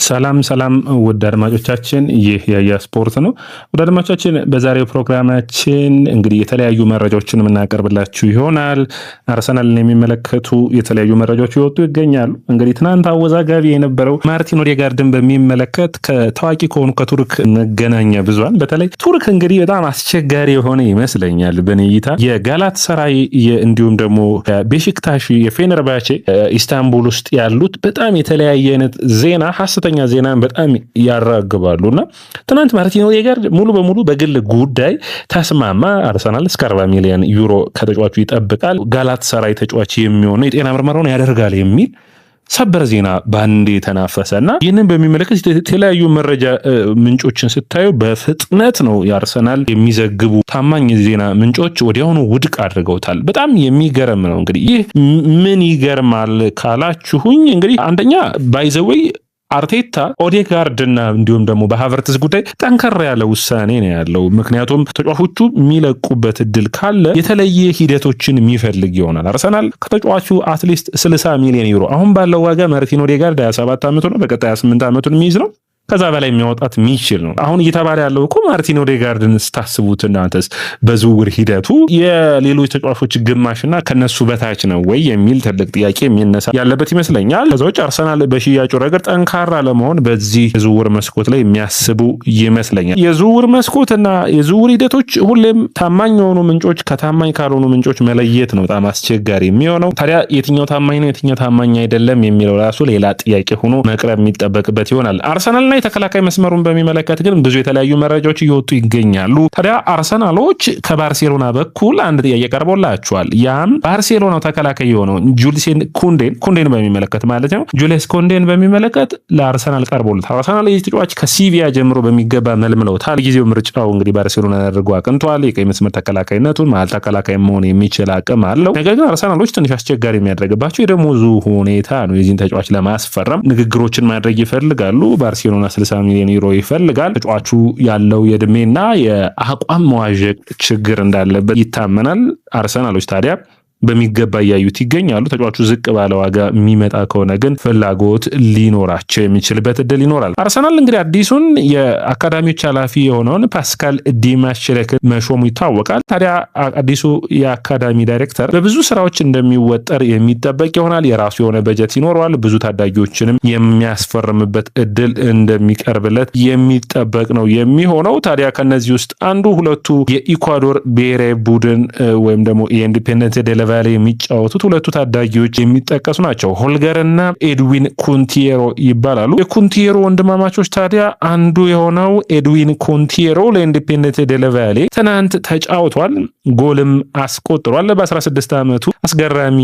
ሰላም ሰላም ውድ አድማጮቻችን፣ ይህ ያያ ስፖርት ነው። ውድ አድማጮቻችን፣ በዛሬው ፕሮግራማችን እንግዲህ የተለያዩ መረጃዎችን የምናቀርብላችሁ ይሆናል። አርሰናልን የሚመለከቱ የተለያዩ መረጃዎች ይወጡ ይገኛሉ። እንግዲህ ትናንት አወዛጋቢ የነበረው ማርቲን ኦዴጋርድን በሚመለከት ከታዋቂ ከሆኑ ከቱርክ መገናኛ ብዙሃን በተለይ ቱርክ እንግዲህ በጣም አስቸጋሪ የሆነ ይመስለኛል በኔ እይታ። የጋላት ሰራይ እንዲሁም ደግሞ ቤሺክታሽ፣ የፌነርባቼ ኢስታንቡል ውስጥ ያሉት በጣም የተለያየ አይነት ዜና ሐሰተኛ ዜናን በጣም ያራግባሉና ትናንት ማርቲን ኦዴጋርድ ሙሉ በሙሉ በግል ጉዳይ ተስማማ። አርሰናል እስከ 40 ሚሊዮን ዩሮ ከተጫዋቹ ይጠብቃል። ጋላት ሰራይ ተጫዋች የሚሆነው የጤና ምርመራውን ያደርጋል የሚል ሰበር ዜና ባንዴ ተናፈሰና ይህንን በሚመለከት የተለያዩ መረጃ ምንጮችን ስታዩ በፍጥነት ነው የአርሰናል የሚዘግቡ ታማኝ ዜና ምንጮች ወዲያውኑ ውድቅ አድርገውታል። በጣም የሚገርም ነው። እንግዲህ ይህ ምን ይገርማል ካላችሁኝ እንግዲህ አንደኛ ባይዘወይ አርቴታ ኦዴጋርድና እንዲሁም ደግሞ በሃቨርትዝ ጉዳይ ጠንከር ያለ ውሳኔ ነው ያለው። ምክንያቱም ተጫዋቾቹ የሚለቁበት እድል ካለ የተለየ ሂደቶችን የሚፈልግ ይሆናል። አርሰናል ከተጫዋቹ አትሊስት 60 ሚሊዮን ዩሮ አሁን ባለው ዋጋ ማርቲን ኦዴጋርድ 27 ዓመቱ ነው፣ በቀጣይ 28 ዓመቱን የሚይዝ ነው፣ ከዛ በላይ የሚያወጣት የሚችል ነው። አሁን እየተባለ ያለው እኮ ማርቲን ኦዴጋርድን ስታስቡት እናንተስ በዝውውር ሂደቱ የሌሎች ተጫዋቾች ግማሽና ከነሱ በታች ነው ወይ የሚል ትልቅ ጥያቄ የሚነሳ ያለበት ይመስለኛል። ከዛ ውጭ አርሰናል በሽያጩ ረገድ ጠንካራ ለመሆን በዚህ የዝውውር መስኮት ላይ የሚያስቡ ይመስለኛል። የዝውውር መስኮትና የዝውውር ሂደቶች ሁሌም ታማኝ የሆኑ ምንጮች ከታማኝ ካልሆኑ ምንጮች መለየት ነው በጣም አስቸጋሪ የሚሆነው። ታዲያ የትኛው ታማኝ ነው የትኛው ታማኝ አይደለም የሚለው ራሱ ሌላ ጥያቄ ሆኖ መቅረብ የሚጠበቅበት ይሆናል። አርሰናል የተከላካይ መስመሩን በሚመለከት ግን ብዙ የተለያዩ መረጃዎች እየወጡ ይገኛሉ። ታዲያ አርሰናሎች ከባርሴሎና በኩል አንድ ጥያቄ ቀርቦላቸዋል። ያም ባርሴሎናው ተከላካይ የሆነው ጁልሴን ኩንዴን በሚመለከት ማለት ነው። ጁልስ ኩንዴን በሚመለከት ለአርሰናል ቀርቦለታል። አርሰናል የዚህ ተጫዋች ከሲቪያ ጀምሮ በሚገባ መልምለውታል። ጊዜው ምርጫው እንግዲህ ባርሴሎና አድርጎ አቅንቷል። የቀይ መስመር ተከላካይነቱን መሀል ተከላካይ መሆን የሚችል አቅም አለው። ነገር ግን አርሰናሎች ትንሽ አስቸጋሪ የሚያደርግባቸው የደሞዙ ሁኔታ ነው። የዚህን ተጫዋች ለማስፈረም ንግግሮችን ማድረግ ይፈልጋሉ። ባርሴሎና 60 ሚሊዮን ዩሮ ይፈልጋል። ተጫዋቹ ያለው የእድሜና የአቋም መዋዠቅ ችግር እንዳለበት ይታመናል። አርሰናሎች ታዲያ በሚገባ እያዩት ይገኛሉ። ተጫዋቹ ዝቅ ባለ ዋጋ የሚመጣ ከሆነ ግን ፍላጎት ሊኖራቸው የሚችልበት እድል ይኖራል። አርሰናል እንግዲህ አዲሱን የአካዳሚዎች ኃላፊ የሆነውን ፓስካል ዲማሽለክን መሾሙ ይታወቃል። ታዲያ አዲሱ የአካዳሚ ዳይሬክተር በብዙ ስራዎች እንደሚወጠር የሚጠበቅ ይሆናል። የራሱ የሆነ በጀት ይኖረዋል። ብዙ ታዳጊዎችንም የሚያስፈርምበት እድል እንደሚቀርብለት የሚጠበቅ ነው የሚሆነው። ታዲያ ከነዚህ ውስጥ አንዱ ሁለቱ የኢኳዶር ብሔራዊ ቡድን ወይም ደግሞ የኢንዲፔንደንት ዴላ ቫሌ የሚጫወቱት ሁለቱ ታዳጊዎች የሚጠቀሱ ናቸው። ሆልገርና ኤድዊን ኩንቲየሮ ይባላሉ። የኩንቲየሮ ወንድማማቾች ታዲያ አንዱ የሆነው ኤድዊን ኩንቲየሮ ለኢንዲፔንደንት ዴላ ቫሌ ትናንት ተጫውቷል፣ ጎልም አስቆጥሯል። በ16 ዓመቱ አስገራሚ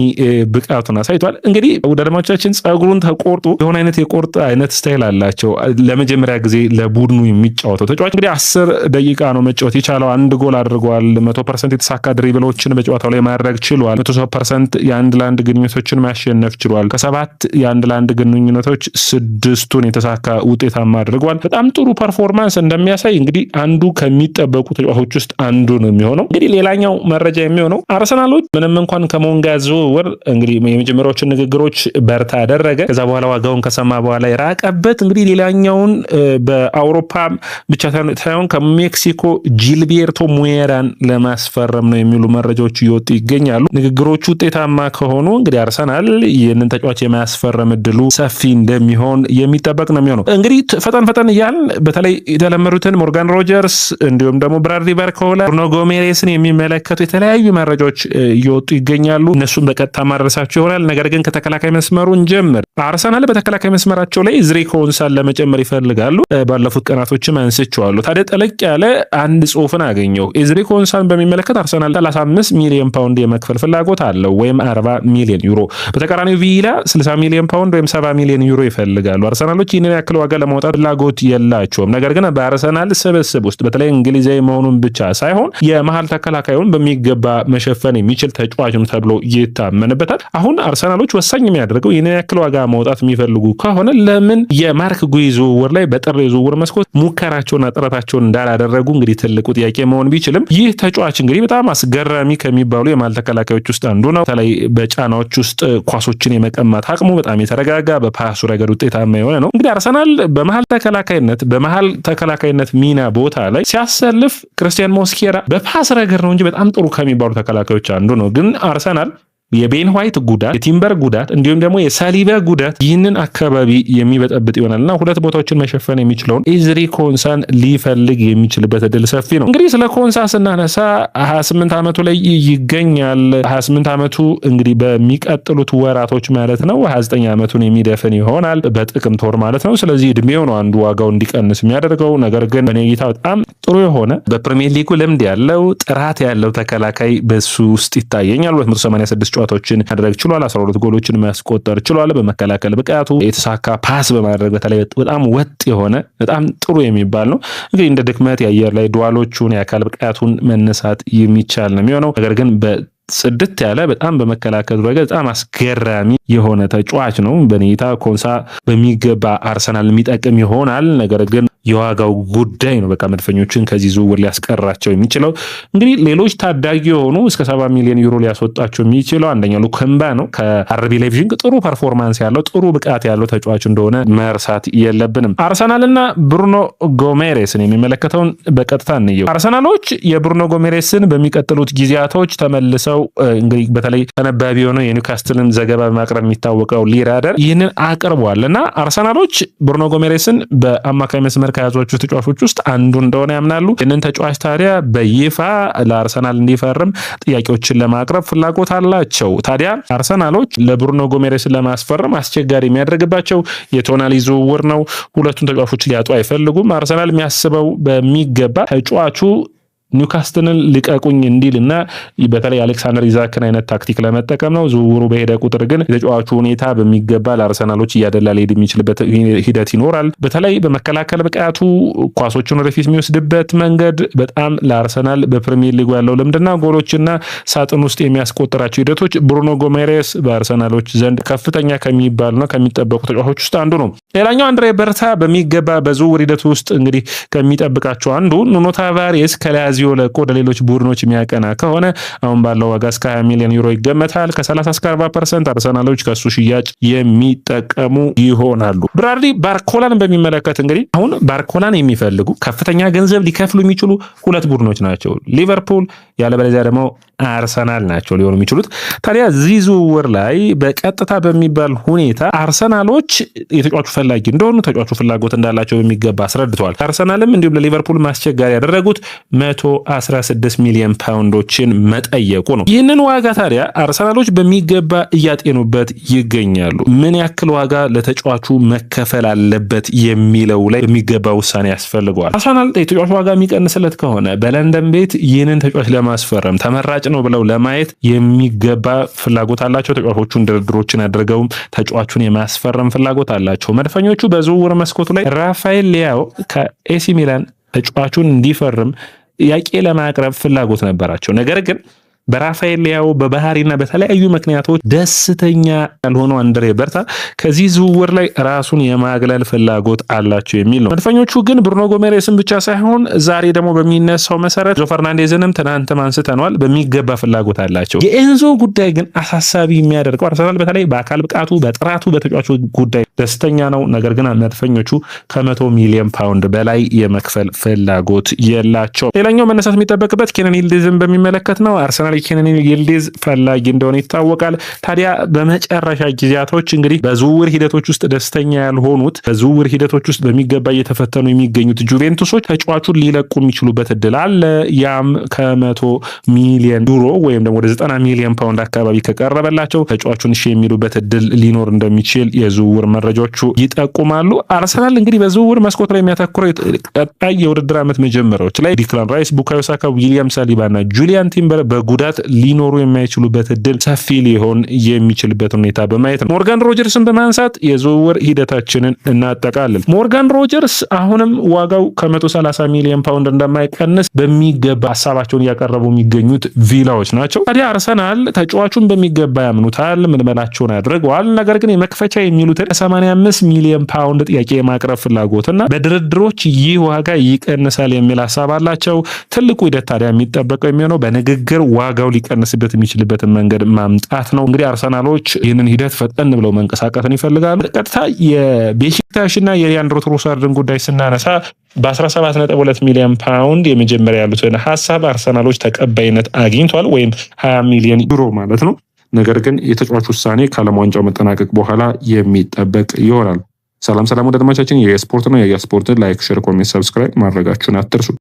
ብቃቱን አሳይቷል። እንግዲህ ወደ አድማጮቻችን ጸጉሩን ተቆርጦ የሆነ አይነት የቆርጥ አይነት ስታይል አላቸው። ለመጀመሪያ ጊዜ ለቡድኑ የሚጫወተው ተጫዋች እንግዲህ 10 ደቂቃ ነው መጫወት የቻለው። አንድ ጎል አድርጓል። 100% የተሳካ ድሪብሎችን በጨዋታው ላይ ማድረግ ችሏል። 100% የአንድ ለአንድ ግንኙነቶችን ማሸነፍ ችሏል። ከ7 የአንድ ለአንድ ግንኙነቶች 6ቱን የተሳካ ውጤታማ አድርጓል። በጣም ጥሩ ፐርፎርማንስ እንደሚያሳይ እንግዲህ አንዱ ከሚጠበቁ ተጫዋቾች ውስጥ አንዱ ነው የሚሆነው። እንግዲህ ሌላኛው መረጃ የሚሆነው አርሰናሎች ምንም እንኳን ከሞንጋ ዝውውር እንግዲህ የመጀመሪያዎችን ንግግሮች በርታ ያደረገ ከዛ በኋላ ዋጋውን ከሰማ በኋላ የራቀበት እንግዲህ ሌላኛውን በአውሮፓ ብቻ ሳይሆን ከሜክሲኮ ጂልቤርቶ ሙየራን ለማስፈረም ነው የሚሉ መረጃዎች እየወጡ ይገኛሉ። ንግግሮቹ ውጤታማ ከሆኑ እንግዲህ አርሰናል ይህንን ተጫዋች የማያስፈረም እድሉ ሰፊ እንደሚሆን የሚጠበቅ ነው የሚሆነው። እንግዲህ ፈጠን እያልን በተለይ የተለመዱትን ሞርጋን ሮጀርስ እንዲሁም ደግሞ ብራድሊ ባርኮላ፣ ብሩኖ ጎሜሬስን የሚመለከቱ የተለያዩ መረጃዎች እየወጡ ይገኛሉ። እነሱን በቀጥታ ማድረሳቸው ይሆናል። ነገር ግን ከተከላካይ መስመሩ እንጀምር። አርሰናል በተከላካይ መስመራቸው ላይ ዝሪ ኮንሳን ለመጨመር ይፈልጋሉ። ባለፉት ቀናቶችም አንስቼዋለሁ። ታዲያ ጠለቅ ያለ አንድ ጽሁፍን አገኘው። ዝሪ ኮንሳን በሚመለከት አርሰናል 35 ሚሊዮን ፓውንድ የመክፈል ፍላጎት አለው ወይም 40 ሚሊዮን ዩሮ። በተቃራኒው ቪላ 60 ሚሊዮን ፓውንድ ወይም 70 ሚሊዮን ዩሮ ይፈልጋሉ። አርሰናሎች ይህንን ያክል ዋጋ ለማውጣት ፍላጎት የላቸውም። ነገር ግን በአርሰናል ስብስብ ውስጥ በተለይ እንግሊዛዊ መሆኑን ብቻ ሳይሆን የመሀል ተከላካዩን በሚገባ መሸፈን የሚችል ተጫዋች ነው ተብሎ ይታመንበታል። አሁን አርሰናሎች ወሳኝ የሚያደርገው ይህንን ያክል ዋጋ ማውጣት የሚፈልጉ ከሆነ ለምን የማርክ ጉይ ዝውውር ላይ በጥር የዝውውር መስኮት ሙከራቸውና ጥረታቸውን እንዳላደረጉ እንግዲህ ትልቁ ጥያቄ መሆን ቢችልም ይህ ተጫዋች እንግዲህ በጣም አስገራሚ ከሚባሉ የመሀል ተከላካዮች አጥቂዎች ውስጥ አንዱ ነው። በተለይ በጫናዎች ውስጥ ኳሶችን የመቀማት አቅሙ በጣም የተረጋጋ፣ በፓሱ ረገድ ውጤታማ የሆነ ነው። እንግዲህ አርሰናል በመሀል ተከላካይነት ሚና ቦታ ላይ ሲያሰልፍ ክርስቲያን ሞስኬራ በፓስ ረገድ ነው እንጂ በጣም ጥሩ ከሚባሉ ተከላካዮች አንዱ ነው። ግን አርሰናል የቤን ዋይት ጉዳት፣ የቲምበር ጉዳት እንዲሁም ደግሞ የሳሊባ ጉዳት ይህንን አካባቢ የሚበጠብጥ ይሆናልና ሁለት ቦታዎችን መሸፈን የሚችለውን ኤዝሪ ኮንሳን ሊፈልግ የሚችልበት እድል ሰፊ ነው። እንግዲህ ስለ ኮንሳ ስናነሳ 28 ዓመቱ ላይ ይገኛል። 28 ዓመቱ እንግዲህ በሚቀጥሉት ወራቶች ማለት ነው 29 ዓመቱን የሚደፍን ይሆናል በጥቅምት ወር ማለት ነው። ስለዚህ እድሜው ነው አንዱ ዋጋው እንዲቀንስ የሚያደርገው። ነገር ግን በኔ እይታ በጣም ጥሩ የሆነ በፕሪሚየር ሊጉ ልምድ ያለው ጥራት ያለው ተከላካይ በሱ ውስጥ ይታየኛል። 286 ጨዋታዎችን ማድረግ ችሏል። 12 ጎሎችን ማስቆጠር ችሏል። በመከላከል ብቃቱ የተሳካ ፓስ በማድረግ በተለይ በጣም ወጥ የሆነ በጣም ጥሩ የሚባል ነው። እንግዲህ እንደ ድክመት የአየር ላይ ዱዋሎቹን የአካል ብቃቱን መነሳት የሚቻል ነው የሚሆነው። ነገር ግን ጽድት ያለ በጣም በመከላከል ረገድ በጣም አስገራሚ የሆነ ተጫዋች ነው። በኔታ ኮንሳ በሚገባ አርሰናል የሚጠቅም ይሆናል። ነገር ግን የዋጋው ጉዳይ ነው በቃ መድፈኞችን ከዚህ ዝውውር ሊያስቀራቸው የሚችለው። እንግዲህ ሌሎች ታዳጊ የሆኑ እስከ 70 ሚሊዮን ዩሮ ሊያስወጣቸው የሚችለው አንደኛው ሉከምባ ነው። ከአርቢ ላይፕዚግ ጥሩ ፐርፎርማንስ ያለው ጥሩ ብቃት ያለው ተጫዋች እንደሆነ መርሳት የለብንም። አርሰናልና ብሩኖ ጎሜሬስን የሚመለከተውን በቀጥታ እንየው። አርሰናሎች የብሩኖ ጎሜሬስን በሚቀጥሉት ጊዜያቶች ተመልሰው እንግዲህ በተለይ ተነባቢ የሆነ የኒውካስትልን ዘገባ በማቅረብ የሚታወቀው ሊራደር ይህንን አቅርቧል እና አርሰናሎች ብሩኖ ጎሜሬስን በአማካይ መስመር ከያዟቸው ተጫዋቾች ውስጥ አንዱ እንደሆነ ያምናሉ። ይህንን ተጫዋች ታዲያ በይፋ ለአርሰናል እንዲፈርም ጥያቄዎችን ለማቅረብ ፍላጎት አላቸው። ታዲያ አርሰናሎች ለብሩኖ ጎሜሬስን ለማስፈረም አስቸጋሪ የሚያደርግባቸው የቶናሊ ዝውውር ነው። ሁለቱን ተጫዋቾች ሊያጡ አይፈልጉም። አርሰናል የሚያስበው በሚገባ ተጫዋቹ ኒውካስትልን ልቀቁኝ እንዲልና በተለይ አሌክሳንደር ኢዛክን አይነት ታክቲክ ለመጠቀም ነው። ዝውውሩ በሄደ ቁጥር ግን የተጫዋቹ ሁኔታ በሚገባ ለአርሰናሎች እያደላ ሊሄድ የሚችልበት ሂደት ይኖራል። በተለይ በመከላከል ብቃቱ ኳሶችን ወደፊት የሚወስድበት መንገድ በጣም ለአርሰናል በፕሪሚየር ሊጉ ያለው ልምድና ጎሎችና ሳጥን ውስጥ የሚያስቆጥራቸው ሂደቶች ብሩኖ ጎሜሬስ በአርሰናሎች ዘንድ ከፍተኛ ከሚባሉና ከሚጠበቁ ተጫዋቾች ውስጥ አንዱ ነው። ሌላኛው አንድሬ በርታ በሚገባ በዝውውር ሂደቱ ውስጥ እንግዲህ ከሚጠብቃቸው አንዱ ኑኖ ታቫሬስ ከላዚዮ ለቆ ወደ ሌሎች ቡድኖች የሚያቀና ከሆነ አሁን ባለው ዋጋ እስከ 20 ሚሊዮን ዩሮ ይገመታል። ከ30 እስከ 40% አርሰናሎች ከሱ ሽያጭ የሚጠቀሙ ይሆናሉ። ብራድሊ ባርኮላን በሚመለከት እንግዲህ አሁን ባርኮላን የሚፈልጉ ከፍተኛ ገንዘብ ሊከፍሉ የሚችሉ ሁለት ቡድኖች ናቸው። ሊቨርፑል ያለበለዚያ ደግሞ አርሰናል ናቸው ሊሆኑ የሚችሉት። ታዲያ እዚህ ዝውውር ላይ በቀጥታ በሚባል ሁኔታ አርሰናሎች የተጫዋቹ ፈላጊ እንደሆኑ ተጫዋቹ ፍላጎት እንዳላቸው በሚገባ አስረድተዋል። አርሰናልም እንዲሁም ለሊቨርፑል ማስቸጋሪ ያደረጉት 116 ሚሊዮን ፓውንዶችን መጠየቁ ነው። ይህንን ዋጋ ታዲያ አርሰናሎች በሚገባ እያጤኑበት ይገኛሉ። ምን ያክል ዋጋ ለተጫዋቹ መከፈል አለበት የሚለው ላይ በሚገባ ውሳኔ ያስፈልገዋል። አርሰናል የተጫዋቹ ዋጋ የሚቀንስለት ከሆነ በለንደን ቤት ይህንን ተጫዋች ለማስፈረም ተመራጭ ነው ብለው ለማየት የሚገባ ፍላጎት አላቸው። ተጫዋቾቹን ድርድሮችን አድርገውም ተጫዋቹን የማስፈረም ፍላጎት አላቸው። መድፈኞቹ በዝውውር መስኮቱ ላይ ራፋኤል ሊያኦ ከኤሲ ሚላን ተጫዋቹን እንዲፈርም ጥያቄ ለማቅረብ ፍላጎት ነበራቸው። ነገር ግን በራፋኤል ሊያኦ በባህሪና በተለያዩ ምክንያቶች ደስተኛ ያልሆነው አንድሬ በርታ ከዚህ ዝውውር ላይ ራሱን የማግለል ፍላጎት አላቸው የሚል ነው። መድፈኞቹ ግን ብሩኖ ጎሜሬስን ብቻ ሳይሆን ዛሬ ደግሞ በሚነሳው መሰረት ጆ ፈርናንዴዝንም ትናንትም አንስተነዋል በሚገባ ፍላጎት አላቸው። የኤንዞ ጉዳይ ግን አሳሳቢ የሚያደርገው አርሰናል በተለይ በአካል ብቃቱ በጥራቱ በተጫዋቹ ጉዳይ ደስተኛ ነው። ነገር ግን መድፈኞቹ ከ100 ሚሊዮን ፓውንድ በላይ የመክፈል ፍላጎት የላቸው። ሌላኛው መነሳት የሚጠበቅበት ኬነን ይልዲዝን በሚመለከት ነው። አርሰናል ኬነን ይልዲዝ ፈላጊ እንደሆነ ይታወቃል። ታዲያ በመጨረሻ ጊዜያቶች እንግዲህ በዝውውር ሂደቶች ውስጥ ደስተኛ ያልሆኑት በዝውውር ሂደቶች ውስጥ በሚገባ እየተፈተኑ የሚገኙት ጁቬንቱሶች ተጫዋቹን ሊለቁ የሚችሉበት እድል አለ። ያም ከ100 ሚሊዮን ዩሮ ወይም ደግሞ ወደ 90 ሚሊዮን ፓውንድ አካባቢ ከቀረበላቸው ተጫዋቹን እሺ የሚሉበት እድል ሊኖር እንደሚችል የዝውውር መረጃዎቹ ይጠቁማሉ። አርሰናል እንግዲህ በዝውውር መስኮት ላይ የሚያተኩረው ቀጣይ የውድድር ዓመት መጀመሪያዎች ላይ ዲክላን ራይስ፣ ቡካዮ ሳካ፣ ዊሊያም ሳሊባና ጁሊያን ቲምበር በጉዳት ሊኖሩ የማይችሉበት እድል ሰፊ ሊሆን የሚችልበት ሁኔታ በማየት ነው። ሞርጋን ሮጀርስን በማንሳት የዝውውር ሂደታችንን እናጠቃልል። ሞርጋን ሮጀርስ አሁንም ዋጋው ከ130 ሚሊዮን ፓውንድ እንደማይቀንስ በሚገባ ሀሳባቸውን እያቀረቡ የሚገኙት ቪላዎች ናቸው። ታዲያ አርሰናል ተጫዋቹን በሚገባ ያምኑታል፣ ምልመላቸውን አድርገዋል። ነገር ግን የመክፈቻ የሚሉትን 85 ሚሊዮን ፓውንድ ጥያቄ የማቅረብ ፍላጎትና በድርድሮች ይህ ዋጋ ይቀንሳል የሚል ሀሳብ አላቸው። ትልቁ ሂደት ታዲያ የሚጠበቀው የሚሆነው በንግግር ዋጋ ዋጋው ሊቀንስበት የሚችልበትን መንገድ ማምጣት ነው። እንግዲህ አርሰናሎች ይህንን ሂደት ፈጠን ብለው መንቀሳቀስን ይፈልጋሉ። ቀጥታ የቤሺክታሽና የሊያንድሮ ትሮሳርድን ጉዳይ ስናነሳ በ17.2 ሚሊዮን ፓውንድ የመጀመሪያ ያሉትን ሀሳብ አርሰናሎች ተቀባይነት አግኝቷል፣ ወይም 20 ሚሊዮን ዩሮ ማለት ነው። ነገር ግን የተጫዋች ውሳኔ ከዓለም ዋንጫው መጠናቀቅ በኋላ የሚጠበቅ ይሆናል። ሰላም ወደ አድማጮቻችን፣ የስፖርት ነው። የስፖርትን ላይክ፣ ሼር፣ ኮሜንት፣ ሰብስክራይብ ማድረጋችሁን አትርሱ።